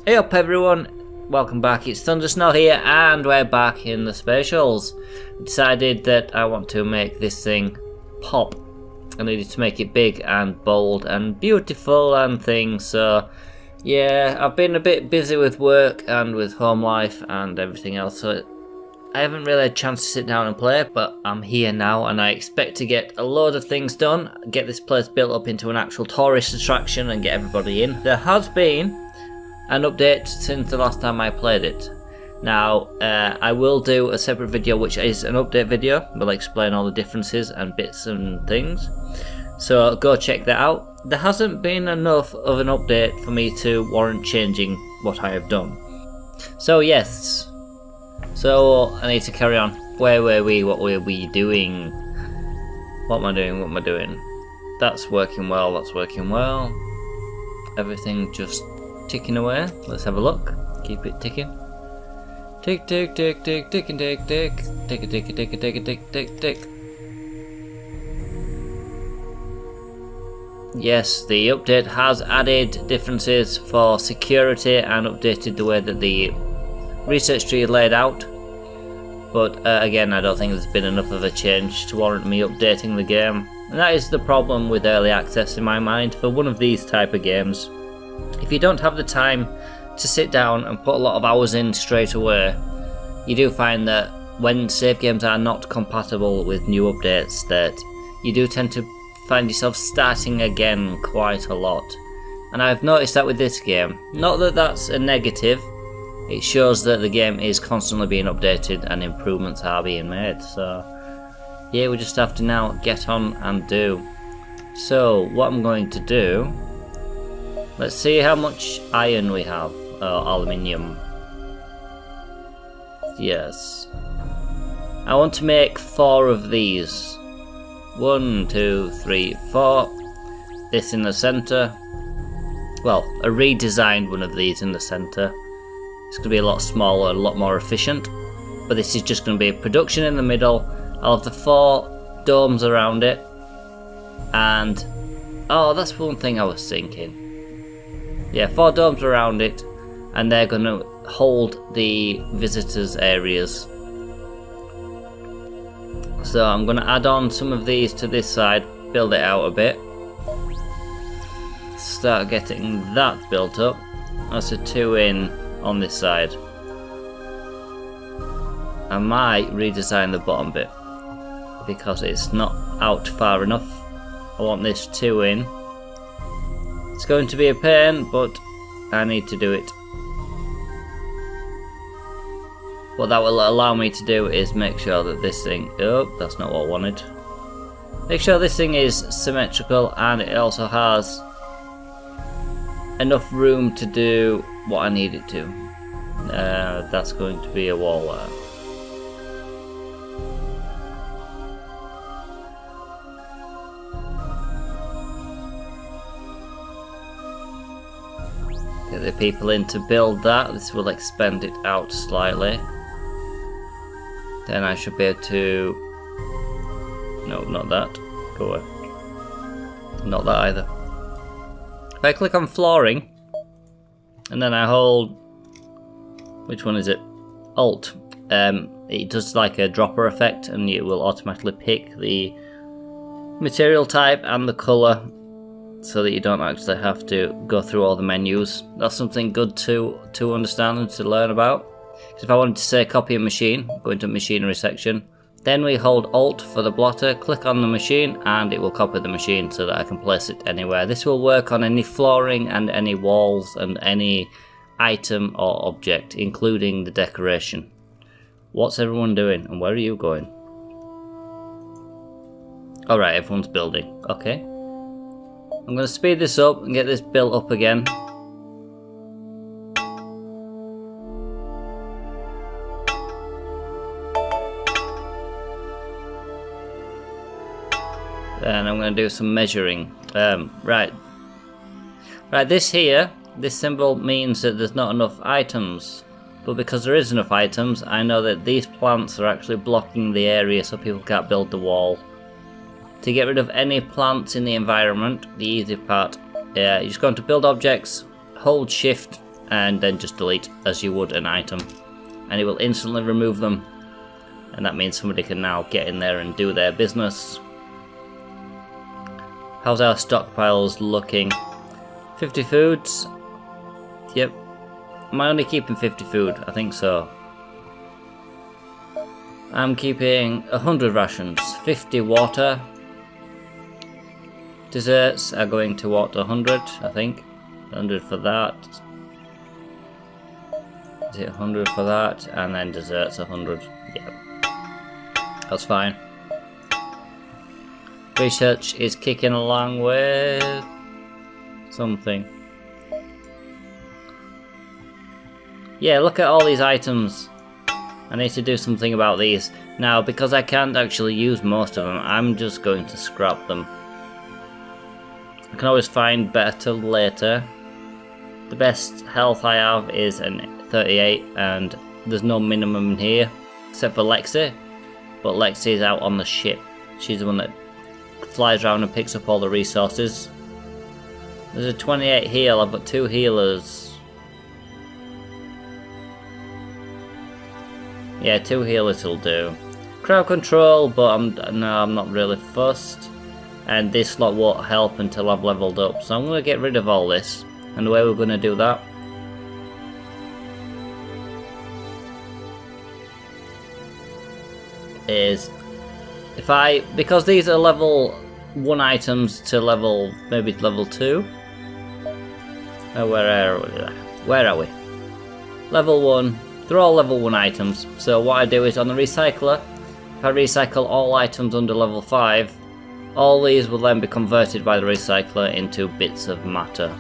Hey up everyone, welcome back, it's ThunderSnow here and we're back in the Spacials. I decided that I want to make this thing pop. I needed to make it big and bold and beautiful and things, so yeah, I've been a bit busy with work and with home life and everything else, so I haven't really had a chance to sit down and play, but I'm here now and I expect to get a load of things done, get this place built up into an actual tourist attraction and get everybody in. There has been an update since the last time I played it. Now, I will do a separate video which is an update video. We'll explain all the differences and bits and things. So go check that out. There hasn't been enough of an update for me to warrant changing what I have done. So yes. So I need to carry on. Where were we? What were we doing? What am I doing? What am I doing? That's working well. That's working well. Everything just ticking away. Let's have a look. Keep it ticking. Tick tick tick tick tick and tick tick. Tick tick tick tick tick tick tick tick. Yes, the update has added differences for security and updated the way that the research tree is laid out. But again, I don't think there's been enough of a change to warrant me updating the game. And that is the problem with early access in my mind for one of these type of games. If you don't have the time to sit down and put a lot of hours in straight away, you do find that when save games are not compatible with new updates, that you do tend to find yourself starting again quite a lot. And I've noticed that with this game. Not that that's a negative, it shows that the game is constantly being updated and improvements are being made. So yeah, we just have to now get on and do. So what I'm going to do, let's see how much iron we have, aluminium. Yes. I want to make 4 of these. 1, 2, 3, 4. This in the centre. Well, a redesigned one of these in the centre. It's going to be a lot smaller, a lot more efficient. But this is just going to be a production in the middle. I'll have the 4 domes around it. And, oh, that's one thing I was thinking. Yeah, 4 domes around it, and they're going to hold the visitors areas. So I'm going to add on some of these to this side, build it out a bit. Start getting that built up. That's a 2 in on this side. I might redesign the bottom bit because it's not out far enough. I want this 2 in. It's going to be a pain, but I need to do it. What that will allow me to do is make sure that this thing... Oh, that's not what I wanted. Make sure this thing is symmetrical and it also has enough room to do what I need it to. That's going to be a wall there. Get the people in to build that. This will expand it out slightly. Then I should be able to... No, not that. Go away. Not that either. If I click on flooring, and then I hold... Which one is it? Alt. It does like a dropper effect, and it will automatically pick the material type and the colour, so that you don't actually have to go through all the menus. That's something good to understand and to learn about. Because if I wanted to say copy a machine, go into machinery section, then we hold Alt for the blotter, click on the machine, and it will copy the machine so that I can place it anywhere. This will work on any flooring and any walls and any item or object, including the decoration. What's everyone doing and where are you going? Alright, everyone's building. Okay. I'm going to speed this up and get this built up again. And I'm going to do some measuring. Right, this here, this symbol means that there's not enough items. But because there is enough items, I know that these plants are actually blocking the area so people can't build the wall. To get rid of any plants in the environment, the easy part, you just go into build objects, hold shift and then just delete as you would an item, and it will instantly remove them, and that means somebody can now get in there and do their business. How's our stockpiles looking? 50 foods? Yep. Am I only keeping 50 food? I think so. I'm keeping 100 rations, 50 water. Desserts are going to what, 100, I think. 100 for that. Is it 100 for that? And then desserts 100. Yep. That's fine. Research is kicking along with something. Yeah, look at all these items. I need to do something about these. Now, because I can't actually use most of them, I'm just going to scrap them. I can always find better later. The best health I have is an 38, and there's no minimum here, except for Lexi. But Lexi is out on the ship. She's the one that flies around and picks up all the resources. There's a 28 heal, I've got 2 healers. Yeah, 2 healers will do. Crowd control, but I'm not really fussed. And this slot won't help until I've leveled up. So I'm going to get rid of all this. And the way we're going to do that is because these are level 1 items to maybe level 2. Where are we? Level 1. They're all level 1 items. So what I do is on the recycler, if I recycle all items under level 5, all these will then be converted by the recycler into bits of matter.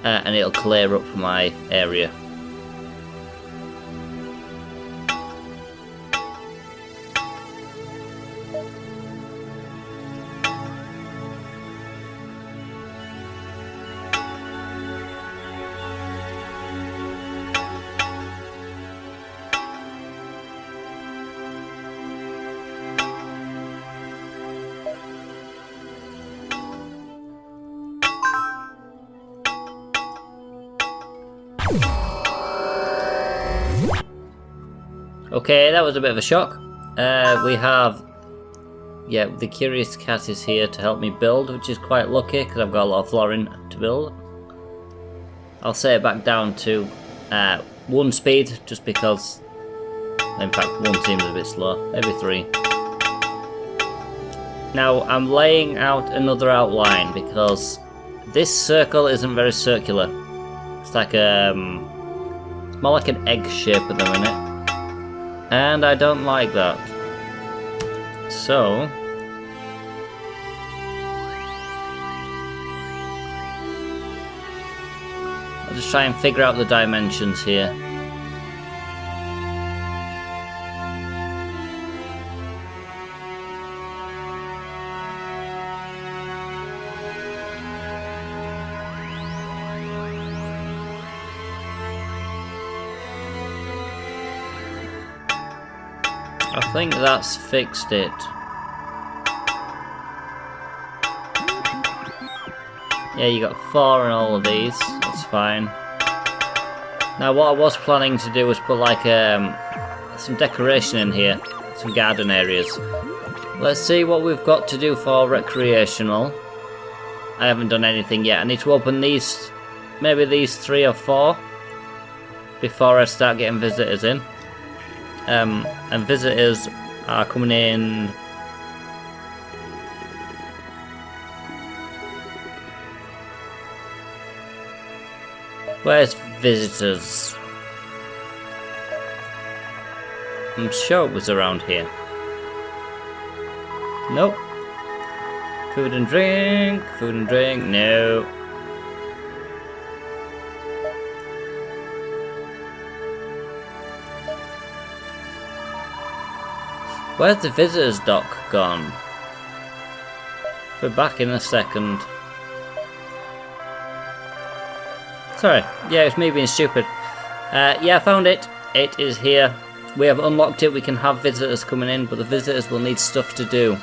And it'll clear up my area. Okay, that was a bit of a shock. We have, the Curious Cat is here to help me build, which is quite lucky because I've got a lot of flooring to build. I'll set it back down to 1 speed, just because, in fact 1 seems a bit slow, maybe 3. Now I'm laying out another outline because this circle isn't very circular. It's like more like an egg shape at the minute. And I don't like that. So I'll just try and figure out the dimensions here. I think that's fixed it. Yeah, you got 4 in all of these, that's fine. Now what I was planning to do was put like some decoration in here, some garden areas. Let's see what we've got to do for recreational. I haven't done anything yet. I need to open these, maybe these 3 or 4 before I start getting visitors in. And visitors are coming in. Where's visitors? I'm sure it was around here. Nope. Food and drink, no. Where's the visitors dock gone? We're back in a second. Sorry, yeah, it's me being stupid. Yeah, I found it. It is here. We have unlocked it. We can have visitors coming in, but the visitors will need stuff to do.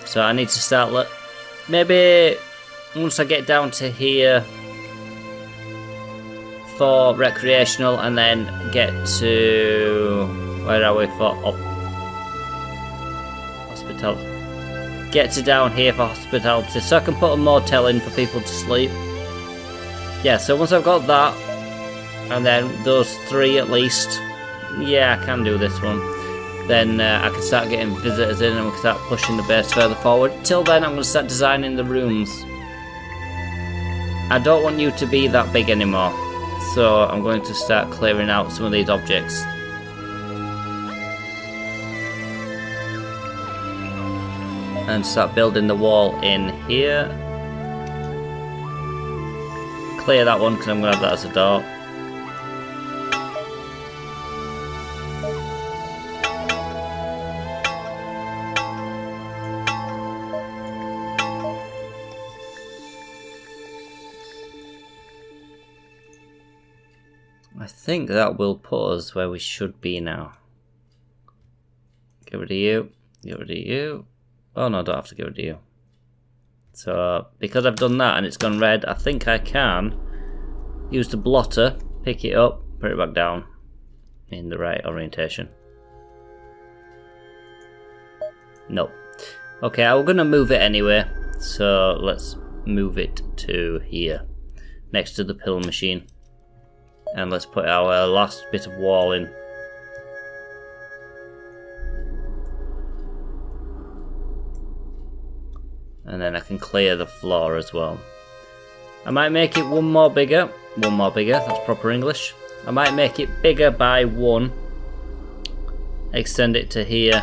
So I need to start. Maybe once I get down to here, for recreational, and then get to... where are we for? Oh. Hospital. Get to down here for hospitality, so I can put a motel in for people to sleep. Yeah, so once I've got that, and then those 3 at least, yeah, I can do this one. Then I can start getting visitors in and we can start pushing the base further forward. Till then, I'm going to start designing the rooms. I don't want you to be that big anymore, so I'm going to start clearing out some of these objects. And start building the wall in here. Clear that one because I'm going to have that as a door. I think that will put us where we should be now. Get rid of you. Get rid of you. Oh no, I don't have to get rid of you. So, because I've done that and it's gone red, I think I can use the blotter, pick it up, put it back down in the right orientation. Nope. Okay, I'm going to move it anyway, so let's move it to here, next to the pill machine. And let's put our last bit of wall in. And then I can clear the floor as well. I might make it one more bigger, that's proper English. I might make it bigger by 1, extend it to here,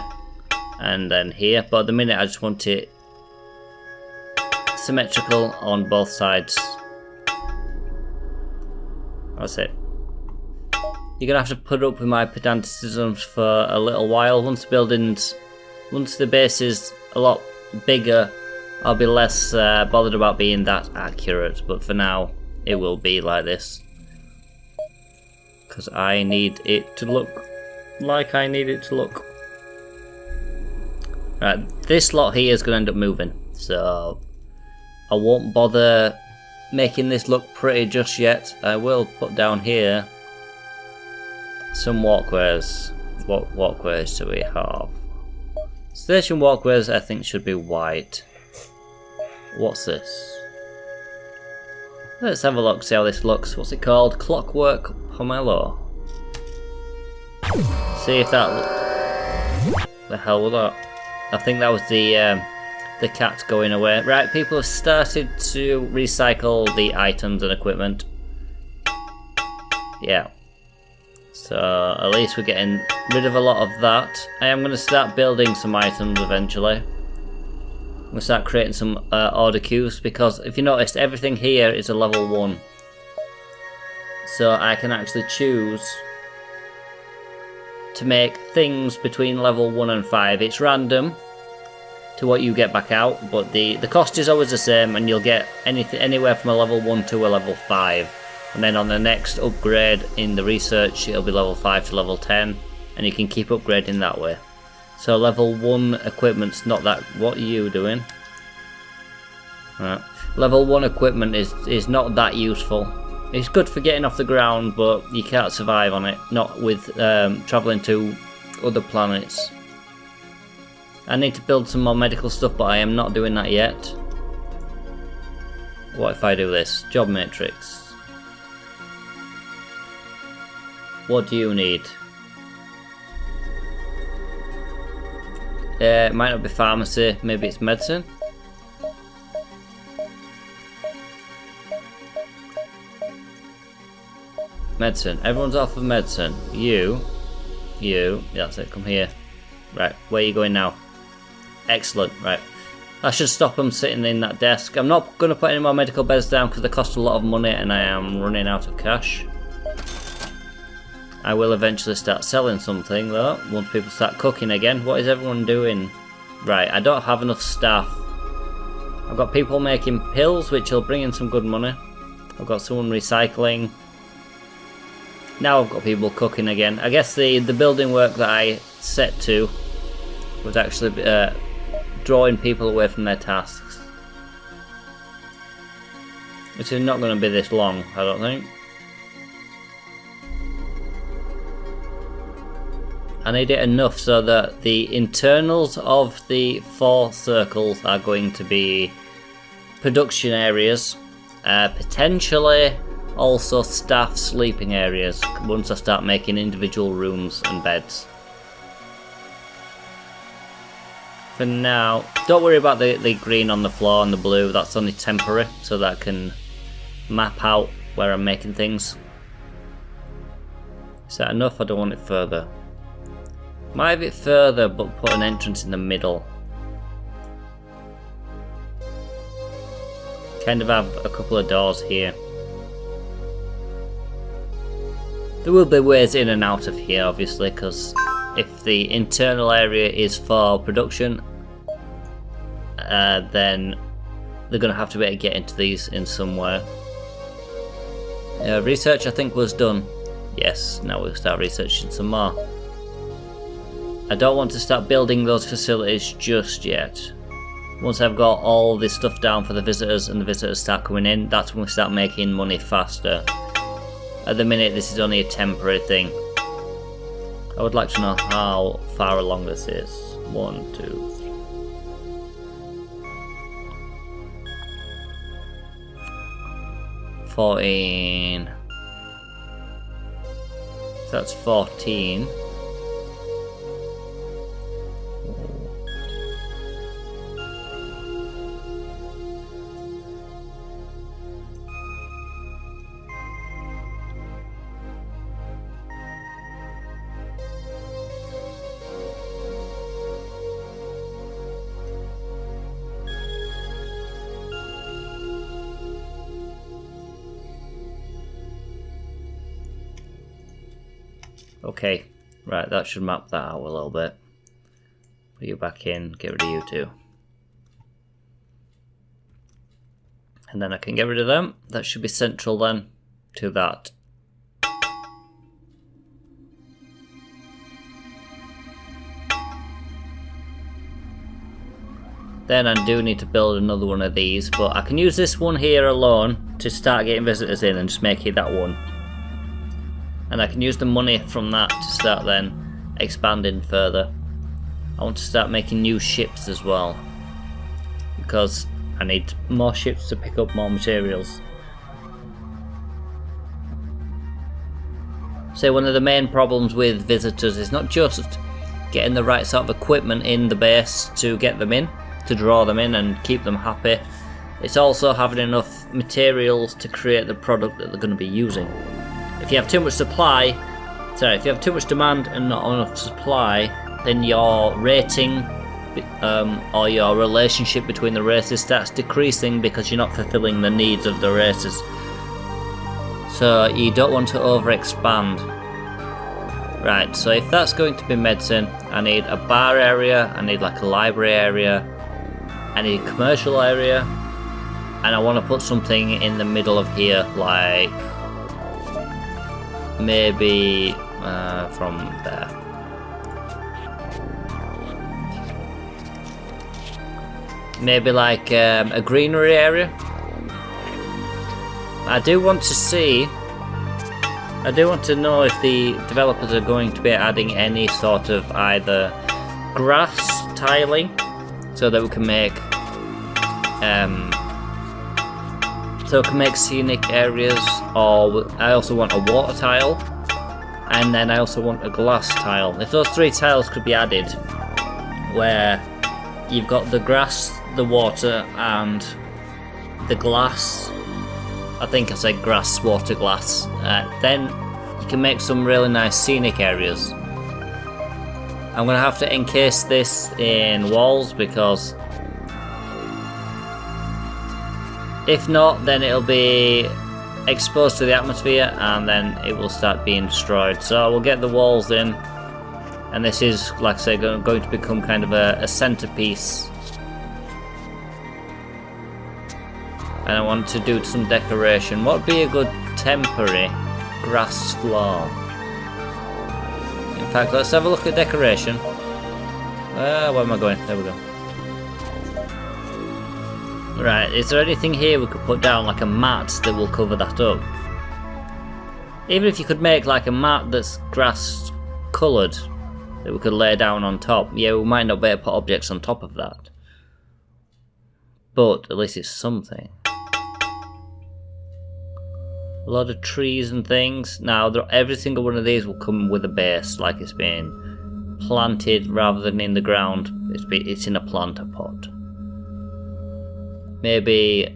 and then here, but at the minute I just want it symmetrical on both sides. That's it. You're gonna have to put up with my pedanticism for a little while. Once the base is a lot bigger, I'll be less bothered about being that accurate, but for now it will be like this. Because I need it to look like I need it to look. Right, this lot here is going to end up moving, so I won't bother making this look pretty just yet. I will put down here some walkways. What walkways do we have? Station walkways I think should be white. What's this? Let's have a look, see how this looks. What's it called? Clockwork Pomelo. See if that... The hell was that? I think that was the cat going away. Right, people have started to recycle the items and equipment. Yeah. So at least we're getting rid of a lot of that. I am going to start building some items eventually. I'm going to start creating some order queues, because if you noticed, everything here is a level 1. So I can actually choose to make things between level 1 and 5. It's random to what you get back out, but the cost is always the same, and you'll get anything anywhere from a level 1 to a level 5. And then on the next upgrade in the research, it'll be level 5 to level 10, and you can keep upgrading that way. So level 1 equipment's not that... What are you doing? Right. Level 1 equipment is not that useful. It's good for getting off the ground, but you can't survive on it. Not with travelling to other planets. I need to build some more medical stuff, but I am not doing that yet. What if I do this? Job matrix. What do you need? It might not be pharmacy, maybe it's medicine. Medicine. Everyone's off of medicine. You. That's it. Come here. Right. Where are you going now? Excellent. Right. I should stop them sitting in that desk. I'm not going to put any more medical beds down because they cost a lot of money and I am running out of cash. I will eventually start selling something though, once people start cooking again. What is everyone doing? Right, I don't have enough staff. I've got people making pills, which will bring in some good money. I've got someone recycling. Now I've got people cooking again. I guess the building work that I set to was actually drawing people away from their tasks. Which is not going to be this long, I don't think. I need it enough so that the internals of the 4 circles are going to be production areas, potentially also staff sleeping areas once I start making individual rooms and beds. For now, don't worry about the green on the floor and the blue, that's only temporary, so that I can map out where I'm making things. Is that enough? I don't want it further. Might have it further, but put an entrance in the middle. Kind of have a couple of doors here. There will be ways in and out of here, obviously, because if the internal area is for production, then they're going to have to be able to get into these in somewhere. Research, I think, was done. Yes, now we'll start researching some more. I don't want to start building those facilities just yet. Once I've got all this stuff down for the visitors and the visitors start coming in, that's when we start making money faster. At the minute, this is only a temporary thing. I would like to know how far along this is. 1, 2, 3. 14. So that's 14. Okay, right, that should map that out a little bit. Put you back in, get rid of you two. And then I can get rid of them. That should be central then to that. Then I do need to build another one of these, but I can use this one here alone to start getting visitors in and just make it that one. And I can use the money from that to start then expanding further. I want to start making new ships as well, because I need more ships to pick up more materials. So one of the main problems with visitors is not just getting the right sort of equipment in the base to get them in, to draw them in and keep them happy. It's also having enough materials to create the product that they're going to be using. If you have too much if you have too much demand and not enough supply, then your rating or your relationship between the races starts decreasing because you're not fulfilling the needs of the races. So you don't want to overexpand. Right, so if that's going to be medicine, I need a bar area, I need like a library area, I need a commercial area, and I want to put something in the middle of here, like maybe from there. Maybe like a greenery area. I do want to know if the developers are going to be adding any sort of either grass tiling so that we can make scenic areas, or I also want a water tile, and then I also want a glass tile. If those 3 tiles could be added, where you've got the grass, the water, and the glass, I think I said grass, water, glass, then you can make some really nice scenic areas. I'm going to have to encase this in walls, because if not, then it'll be exposed to the atmosphere and then it will start being destroyed. So we'll get the walls in, and this is, like I say, going to become kind of a centerpiece. And I want to do some decoration. What would be a good temporary grass floor? In fact, let's have a look at decoration. Where am I going? There we go. Right, is there anything here we could put down, like a mat that will cover that up? Even if you could make like a mat that's grass coloured, that we could lay down on top. Yeah, we might not be able to put objects on top of that, but at least it's something. A lot of trees and things. Now, every single one of these will come with a base, like it's been planted rather than in the ground. It's in a planter pot. Maybe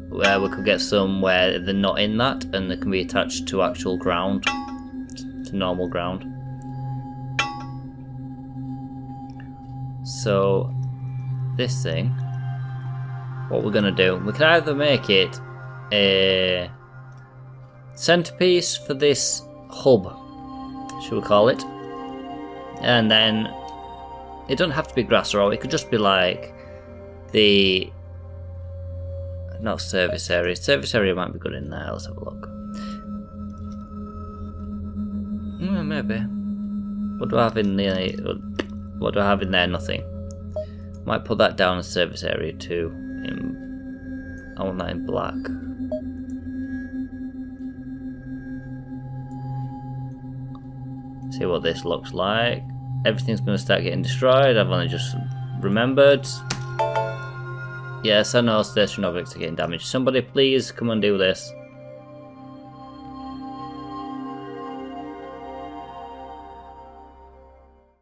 where we could get some where they're not in that and they can be attached to actual ground, to normal ground. So this thing, what we're gonna do, we can either make it a centerpiece for this hub, should we call it, and then it doesn't have to be grass or it could just be like the not service area. Service area might be good in there. Let's have a look. Maybe. What do I have in there? What do I have in there? Nothing. Might put that down as service area too. I want that in black. See what this looks like. Everything's going to start getting destroyed. I've only just remembered. Yes, I know station objects are getting damaged. Somebody please come and do this.